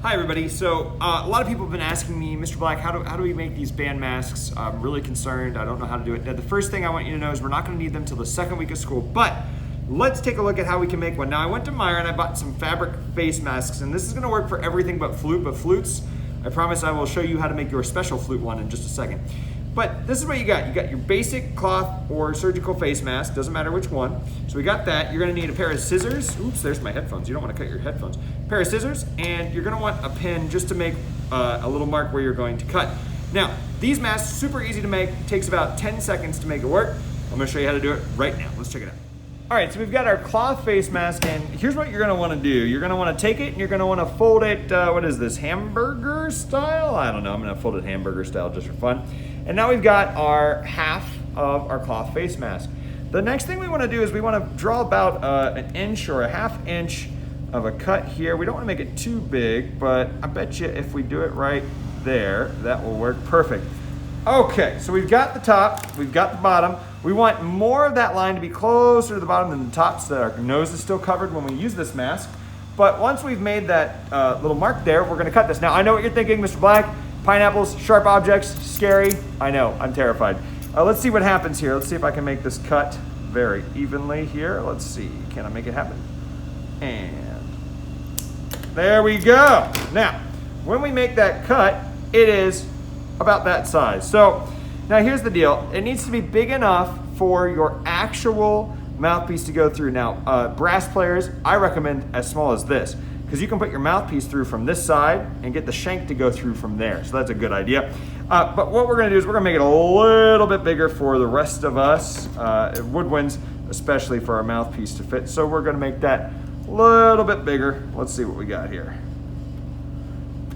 Hi everybody. So a lot of people have been asking me, Mr. Black, how do we make these band masks? I'm really concerned. I don't know how to do it. Now, the first thing I want you to know is we're not going to need them till the second week of school, but let's take a look at how we can make one. Now, I went to Meijer and I bought some fabric face masks, and this is going to work for everything but flutes. I promise I will show you how to make your special flute one in just a second. But this is what you got. You got your basic cloth or surgical face mask, doesn't matter which one. So we got that. You're gonna need a pair of scissors. Oops, there's my headphones. You don't wanna cut your headphones. A pair of scissors, and you're gonna want a pin just to make a little mark where you're going to cut. Now, these masks, super easy to make. Takes about 10 seconds to make it work. I'm gonna show you how to do it right now. Let's check it out. All right, so we've got our cloth face mask, and here's what you're gonna wanna do. You're gonna wanna take it and you're gonna wanna fold it, what is this, hamburger style? I don't know, I'm gonna fold it hamburger style just for fun. And now we've got our half of our cloth face mask. The next thing we wanna do is we wanna draw about an inch or a half inch of a cut here. We don't wanna make it too big, but I bet you if we do it right there, that will work perfect. Okay, so we've got the top, we've got the bottom. We want more of that line to be closer to the bottom than the top so that our nose is still covered when we use this mask. But once we've made that little mark there, we're gonna cut this. Now, I know what you're thinking, Mr. Black, pineapples, sharp objects, scary. I know, I'm terrified. Let's see what happens here. Let's see if I can make this cut very evenly here. Let's see, can I make it happen? And there we go. Now, when we make that cut, it is about that size. So now here's the deal. It needs to be big enough for your actual mouthpiece to go through. Now, brass players, I recommend as small as this, because you can put your mouthpiece through from this side and get the shank to go through from there. So that's a good idea. But what we're gonna do is we're gonna make it a little bit bigger for the rest of us, woodwinds, especially for our mouthpiece to fit. So we're gonna make that a little bit bigger. Let's see what we got here.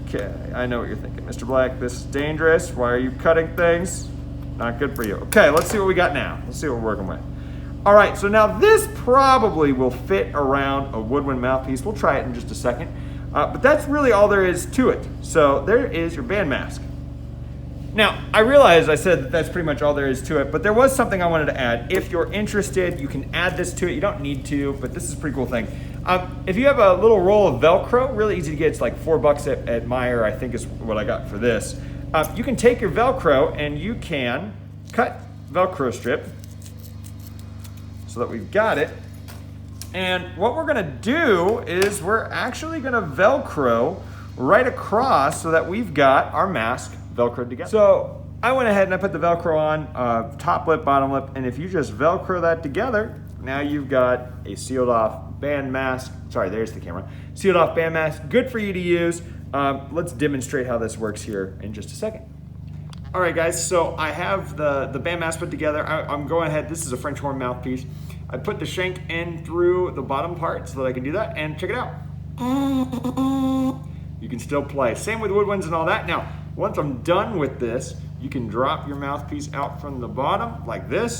Okay, I know what you're thinking, Mr. Black, this is dangerous. Why are you cutting things? Not good for you. Okay, let's see what we got now. Let's see what we're working with. All right, so now this probably will fit around a woodwind mouthpiece. We'll try it in just a second. But that's really all there is to it. So there is your band mask. Now, I realize I said that that's pretty much all there is to it, but there was something I wanted to add. If you're interested, you can add this to it. You don't need to, but this is a pretty cool thing. If you have a little roll of Velcro, really easy to get, it's like $4 at Meijer, I think is what I got for this. You can take your Velcro and you can cut Velcro strip so that we've got it. And what we're gonna do is we're actually gonna Velcro right across so that we've got our mask Velcroed together. So I went ahead and I put the Velcro on, top lip, bottom lip, and if you just Velcro that together, now you've got a sealed off band mask. Sorry, there's the camera. Sealed off band mask, good for you to use. Let's demonstrate how this works here in just a second. All right, guys, so I have the band mask put together. I'm going ahead, this is a French horn mouthpiece. I put the shank in through the bottom part so that I can do that, and check it out. You can still play. Same with woodwinds and all that. Now, once I'm done with this, you can drop your mouthpiece out from the bottom like this,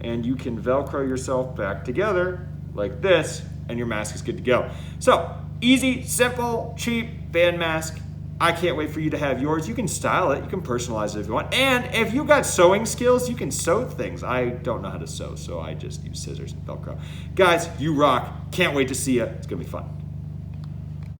and you can Velcro yourself back together like this, and your mask is good to go. So, easy, simple, cheap band mask. I can't wait for you to have yours. You can style it, you can personalize it if you want. And if you've got sewing skills, you can sew things. I don't know how to sew, so I just use scissors and Velcro. Guys, you rock. Can't wait to see you. It's gonna be fun.